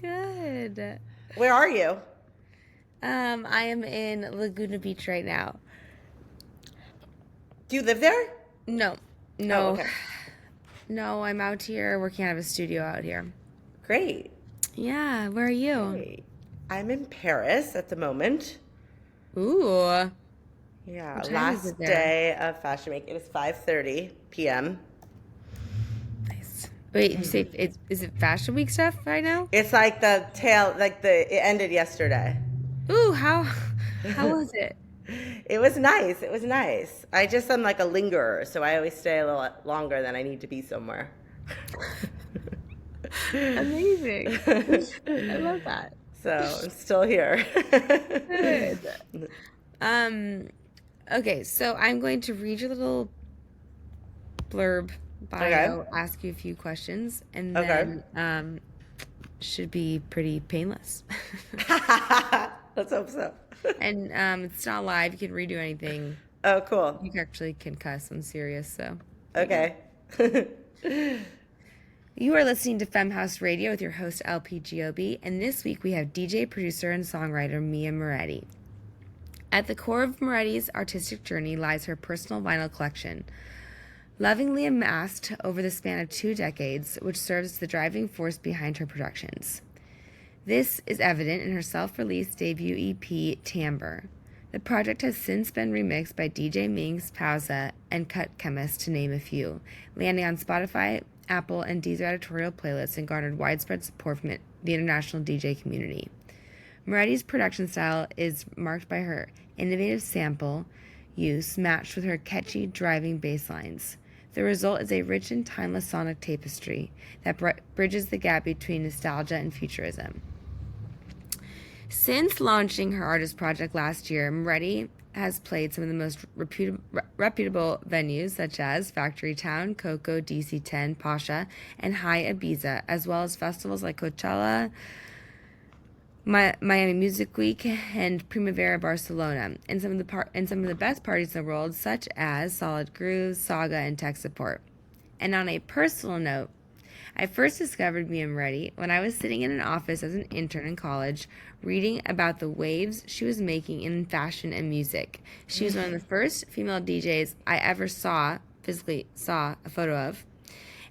Good. Where are you? I am in Laguna Beach right now. Do you live there? No, Oh, no, okay. no, I'm out here working out of a studio out here. Great. Yeah, where are you? Great. I'm in Paris at the moment. Ooh, Yeah, what time is it last there? day of Fashion Week. It is 5:30 p.m. Nice. Wait, you say is it Fashion Week stuff right now? It's like it ended yesterday. Ooh, how was it? It was nice. It was nice. I just am like a lingerer, so I always stay a little longer than I need to be somewhere. Amazing. I love that. So I'm still here. Good. Um, okay, so I'm going to read your little blurb Okay. bio, ask you a few questions, and Okay. then should be pretty painless. Let's hope so. And it's not live. You can redo anything. Oh, cool. You actually can cuss. I'm serious. So there you go. Okay. You are listening to Femme House Radio with your host LP Giobbi, and this week we have DJ, producer, and songwriter Mia Moretti. At the core of Moretti's artistic journey lies her personal vinyl collection, lovingly amassed over the span of 2 decades, which serves as the driving force behind her productions. This is evident in her self-released debut EP, Timbre. The project has since been remixed by DJ Minx, Pausa, and Cut Chemist, to name a few, landing on Spotify, Apple, and Deezer editorial playlists and garnered widespread support from the international DJ community. Moretti's production style is marked by her innovative sample use matched with her catchy, driving bass lines. The result is a rich and timeless sonic tapestry that bridges the gap between nostalgia and futurism. Since launching her artist project last year, Moretti has played some of the most reputable venues such as Factory Town, Coco, DC-10, Pasha, and High Ibiza, as well as festivals like Coachella, Miami Music Week, and Primavera Barcelona, and some of the best parties in the world, such as Solid Grooves, Saga, and Tech Support. And on a personal note, I first discovered Mia Moretti when I was sitting in an office as an intern in college, reading about the waves she was making in fashion and music. She was one of the first female DJs I ever physically saw a photo of.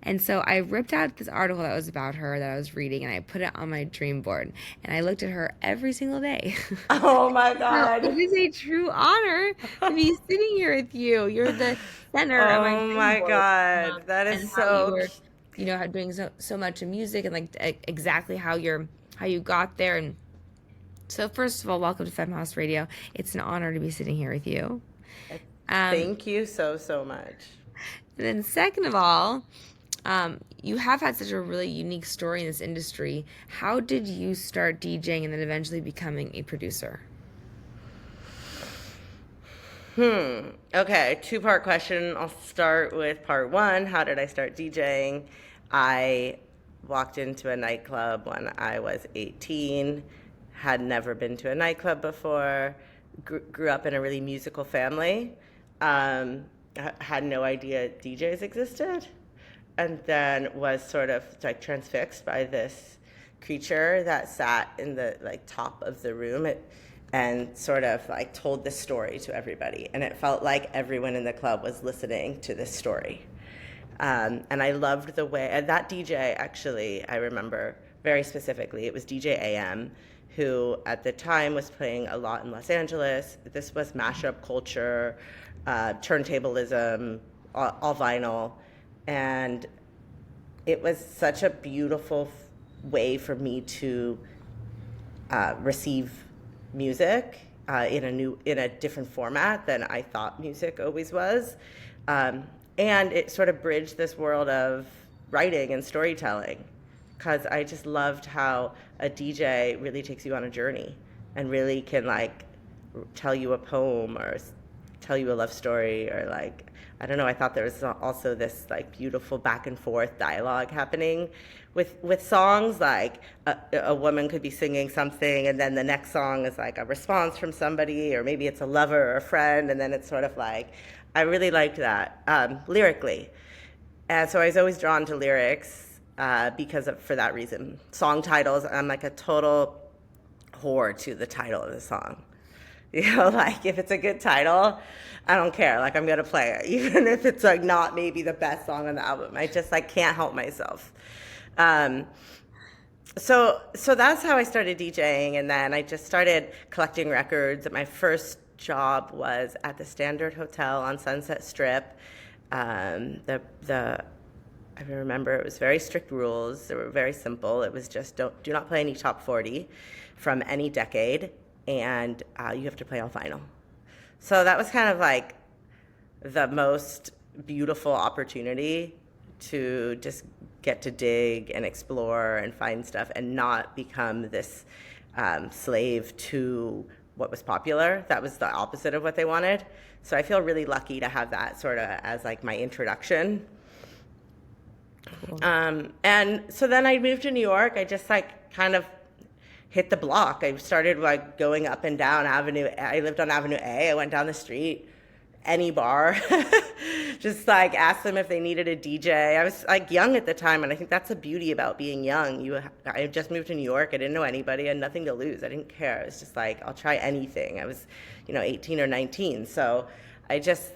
And so I ripped out this article that was about her that I was reading, and I put it on my dream board. And I looked at her every single day. Oh my So it God. is a true honor to be sitting here with you. You're the center of my Oh dream my board, God. That is and how you so were, doing so much in music, and like exactly how you got there. And so, first of all, welcome to Femme House Radio. It's an honor to be sitting here with you. Um, Thank you so, so much. and then, second of all, you have had such a really unique story in this industry. How did you start DJing and then eventually becoming a producer? Okay, two-part question. I'll start with part one. How did I start DJing? I walked into a nightclub when I was 18, had never been to a nightclub before, grew up in a really musical family, had no idea DJs existed, and then was sort of like transfixed by this creature that sat in the like top of the room and sort of like told this story to everybody, and it felt like everyone in the club was listening to this story. And I loved the way, and that DJ actually, I remember very specifically, it was DJ AM, who at the time was playing a lot in Los Angeles. This was mashup culture, turntablism, all vinyl. And it was such a beautiful way for me to receive music in a different format than I thought music always was. And it sort of bridged this world of writing and storytelling, because I just loved how a DJ really takes you on a journey and really can like tell you a poem or tell you a love story, or like, I don't know, I thought there was also this like beautiful back and forth dialogue happening with songs. Like a woman could be singing something, and then the next song is like a response from somebody, or maybe it's a lover or a friend, and then it's sort of like, I really liked that lyrically. And so I was always drawn to lyrics, for that reason. Song titles, I'm like a total whore to the title of the song. You know, like if it's a good title, I don't care. Like I'm gonna play it, even if it's like not maybe the best song on the album. I just like can't help myself. So that's how I started DJing, and then I just started collecting records. My first job was at the Standard Hotel on Sunset Strip. I remember it was very strict rules. They were very simple. It was just do not play any top 40 from any decade, and you have to play all vinyl. So that was kind of like the most beautiful opportunity to just get to dig and explore and find stuff and not become this slave to what was popular. That was the opposite of what they wanted. So I feel really lucky to have that sort of as like my introduction. Cool. And so then I moved to New York. I just like kind of hit the block. I started like going up and down Avenue. I lived on Avenue A. I went down the street, any bar, just like asked them if they needed a DJ. I was like young at the time, and I think that's the beauty about being young. I just moved to New York. I didn't know anybody. I had nothing to lose. I didn't care. I was just like, I'll try anything. I was, 18 or 19. So I just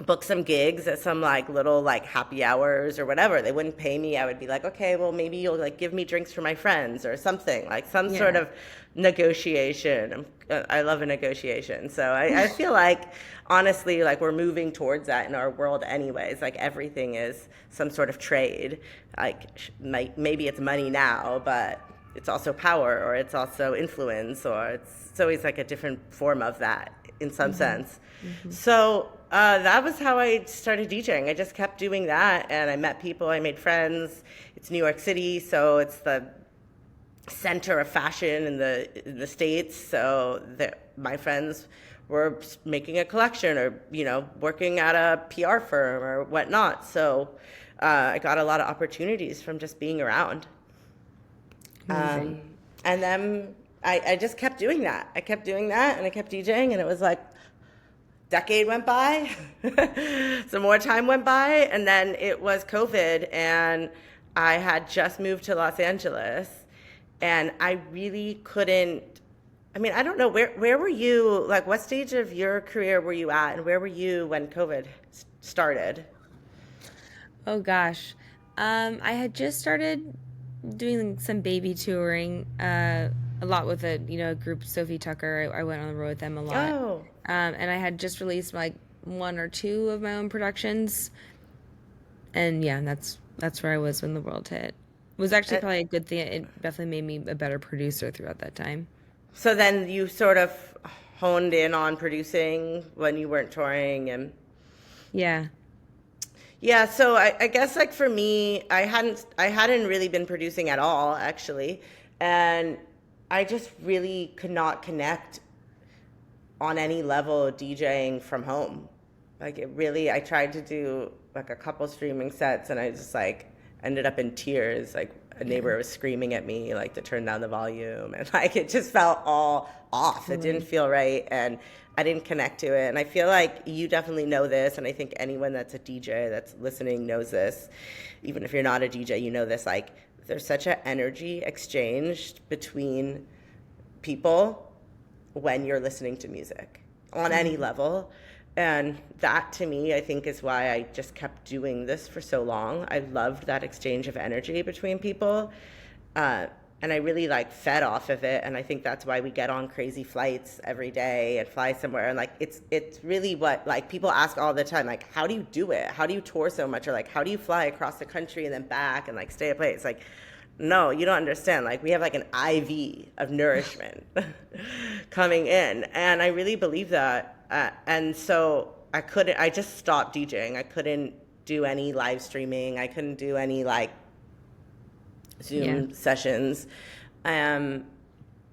booked some gigs at some like little like happy hours or whatever. They wouldn't pay me. I would be like, okay, well maybe you'll like give me drinks for my friends or something, like some sort of negotiation. I love a negotiation. So I feel like honestly, like we're moving towards that in our world anyways. Like everything is some sort of trade. Like maybe it's money now, but it's also power, or it's also influence, or it's always like a different form of that in some sense. Mm-hmm. So that was how I started DJing. I just kept doing that, and I met people, I made friends. It's New York City, so it's the center of fashion in the States. So my friends were making a collection, or working at a PR firm or whatnot. So I got a lot of opportunities from just being around. And then I just kept doing that. I kept doing that, and I kept DJing, and it was like decade went by, some more time went by, and then it was COVID, and I had just moved to Los Angeles, and I really couldn't. I mean, I don't know, where were you, like what stage of your career were you at, and where were you when COVID started? Oh gosh, I had just started doing some baby touring, a lot with a group, Sophie Tucker. I went on the road with them a lot. Oh. And I had just released like one or two of my own productions, and yeah, that's where I was when the world hit. It was actually probably a good thing. It definitely made me a better producer throughout that time. So then you sort of honed in on producing when you weren't touring, and yeah. So I guess like for me, I hadn't really been producing at all actually, and I just really could not connect on any level DJing from home. Like I tried to do like a couple streaming sets, and I just like ended up in tears. Like a neighbor was screaming at me like to turn down the volume, and like it just felt all off. It didn't feel right, and I didn't connect to it. And I feel like you definitely know this, and I think anyone that's a DJ that's listening knows this. Even if you're not a DJ, you know this. Like there's such an energy exchanged between people when you're listening to music on any level. And that to me, I think, is why I just kept doing this for so long. I loved that exchange of energy between people. And I really like fed off of it. And I think that's why we get on crazy flights every day and fly somewhere. And like, it's really what like people ask all the time, like, how do you do it? How do you tour so much? Or like, how do you fly across the country and then back and like stay at a place? Like, no, you don't understand. Like we have like an IV of nourishment coming in. And I really believe that. And so I just stopped DJing. I couldn't do any live streaming. I couldn't do any like Zoom sessions. I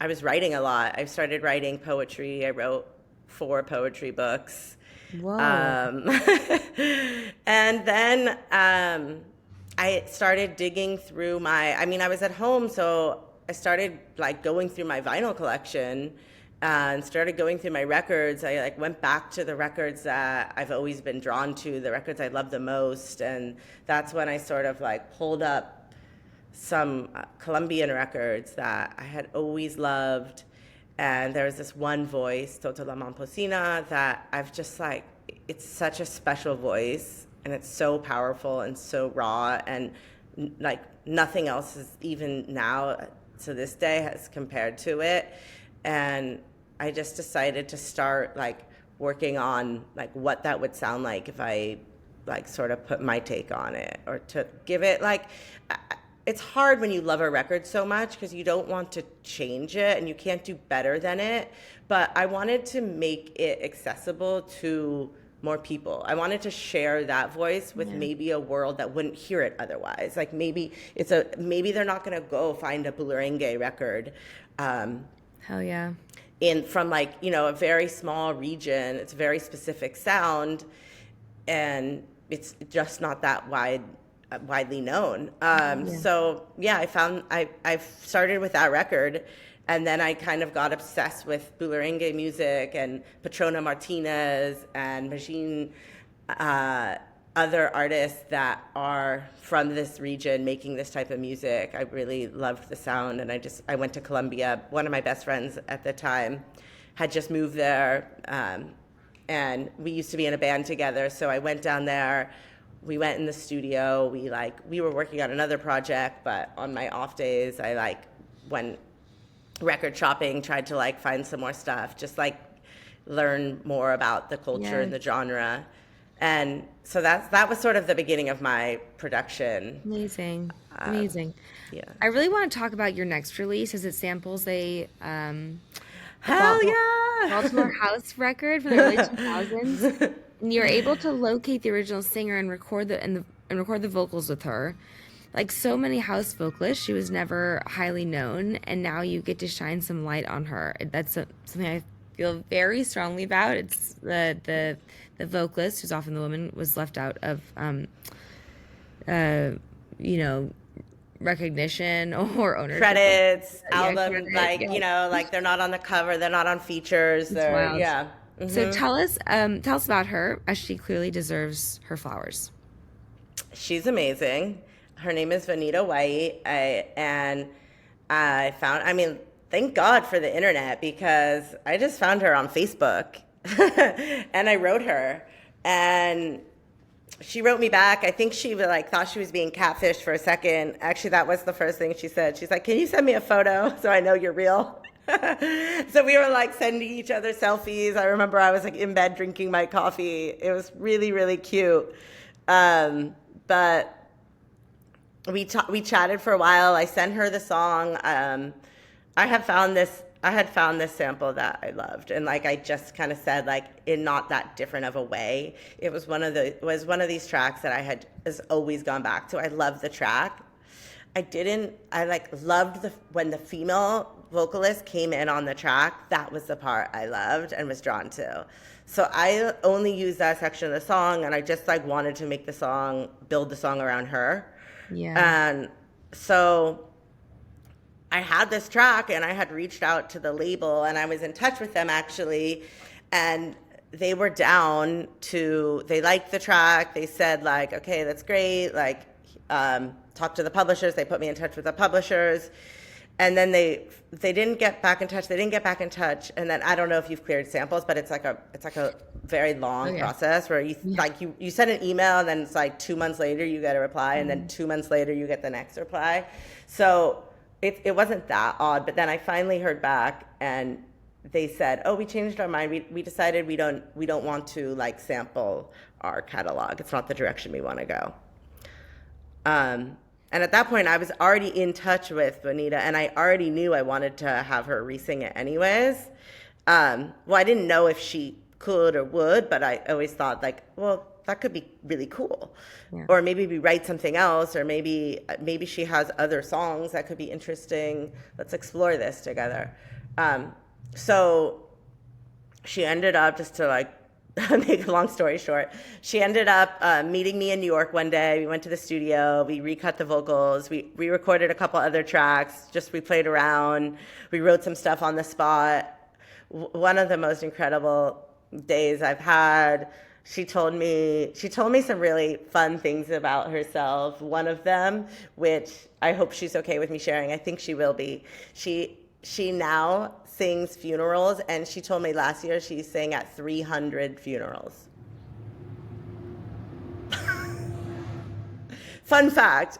was writing a lot. I started writing poetry. I wrote 4 poetry books. Whoa. And then I started digging through I was at home, so I started like going through my vinyl collection, and started going through my records. I like went back to the records that I've always been drawn to, the records I love the most, and that's when I sort of like pulled up some Colombian records that I had always loved. And there was this one voice, Toto La Momposina, that I've just like, it's such a special voice, and it's so powerful and so raw, and like nothing else is even now to this day has compared to it. And I just decided to start like working on like what that would sound like if I like sort of put my take on it, or to give it like, it's hard when you love a record so much because you don't want to change it and you can't do better than it. But I wanted to make it accessible to more people. I wanted to share that voice with maybe a world that wouldn't hear it otherwise. Like maybe maybe they're not going to go find a Bullerengue record. Hell yeah. From like, you know, a very small region. It's a very specific sound, and it's just not that widely known. So yeah, I started with that record, and then I kind of got obsessed with Bullerengue music and Patrona Martinez and Machine, other artists that are from this region making this type of music. I really loved the sound, and I went to Colombia. One of my best friends at the time had just moved there, and we used to be in a band together, so I went down there. We went in the studio. We were working on another project, but on my off days, I like went record shopping, tried to like find some more stuff, just like learn more about the culture and the genre. And so that was sort of the beginning of my production. Amazing. Amazing. Yeah. I really want to talk about your next release, as it samples a Hell yeah! Baltimore house record from the early 2000s. And you're able to locate the original singer and record the vocals with her. Like so many house vocalists, she was never highly known, and now you get to shine some light on her. That's something I feel very strongly about. It's the vocalist, who's often the woman, was left out of you know, recognition or ownership. Credits, album, you know, like they're not on the cover, they're not on features. Yeah. Mm-hmm. So tell us about her, as she clearly deserves her flowers. She's amazing. Her name is Vanita White, and thank God for the internet, because I just found her on Facebook, and I wrote her, and she wrote me back. I think she like thought she was being catfished for a second. Actually, that was the first thing she said. She's like, "Can you send me a photo so I know you're real?" So we were like sending each other selfies. I remember I was like in bed drinking my coffee. It was really, really cute. But we chatted for a while. I sent her the song. I had found this sample that I loved, and like I just kind of said, like, in not that different of a way. It was one of these tracks that I had has always gone back to. I loved the track. I loved when the female vocalist came in on the track. That was the part I loved and was drawn to. So I only used that section of the song, and I just like wanted to build the song around her. Yeah. And so I had this track, and I had reached out to the label, and I was in touch with them actually, and they were down to, they liked the track. They said like, okay, that's great. Like, talk to the publishers. They put me in touch with the publishers, and then they didn't get back in touch. And then I don't know if you've cleared samples, but it's like a very long process where you send an email, and then it's like 2 months later you get a reply, and then 2 months later you get the next reply. So it wasn't that odd. But then I finally heard back, and they said, "Oh, we changed our mind. We decided we don't want to like sample our catalog. It's not the direction we want to go." And at that point, I was already in touch with Bonita, and I already knew I wanted to have her re-sing it anyways. Well, I didn't know if she could or would, but I always thought like, well, that could be really cool. Yeah. Or maybe we write something else, or maybe she has other songs that could be interesting. Let's explore this together. So she ended up, just to like make a long story short, she ended up meeting me in New York one day. We went to the studio, we recut the vocals, we recorded a couple other tracks, we played around, we wrote some stuff on the spot. one of the most incredible days I've had. She told me some really fun things about herself. One of them, which I hope she's okay with me sharing. I think she will be. She now sings funerals, and she told me last year she sang at 300 funerals. Fun fact.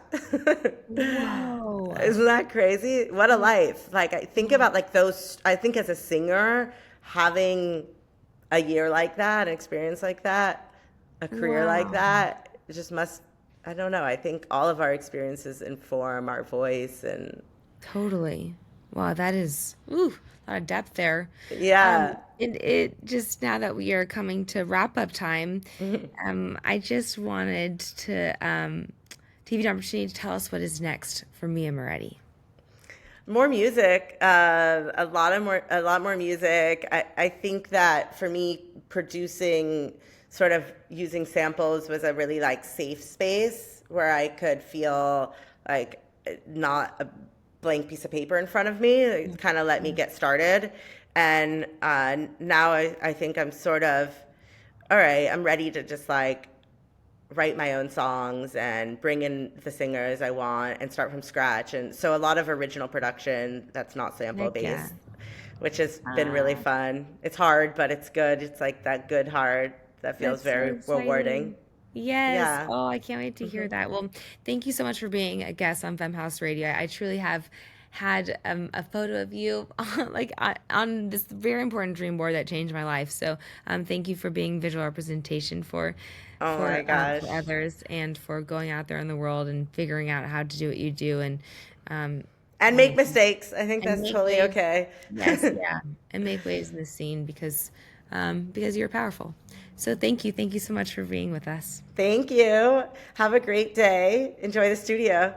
Whoa. Isn't that crazy? What a life. Like, I think about like those, I think as a singer, having a year like that, an experience like that, a career like that, it just must, I don't know. I think all of our experiences inform our voice and. Totally. Wow, that is a lot of depth there. Yeah. It just now that we are coming to wrap up time, I just wanted to give you an opportunity to tell us what is next for Mia Moretti. More music, a lot more music. I think that for me, producing, sort of using samples was a really like safe space where I could feel like not a blank piece of paper in front of me. It kind of let me get started. And now I think I'm sort of, all right, I'm ready to just like write my own songs and bring in the singers I want and start from scratch. And so a lot of original production that's not sample based, which has been really fun. It's hard, but it's good. It's like that good hard that feels very rewarding. Yes. Yeah. Oh, I can't wait to hear that. Well, thank you so much for being a guest on Femme House Radio. I truly have had a photo of you on this very important dream board that changed my life. So thank you for being visual representation for My gosh. for others and for going out there in the world and figuring out how to do what you do and make mistakes. I think that's totally waves. Okay. Yes, yeah, and make waves in the scene because you're powerful. So thank you so much for being with us. Thank you. Have a great day. Enjoy the studio.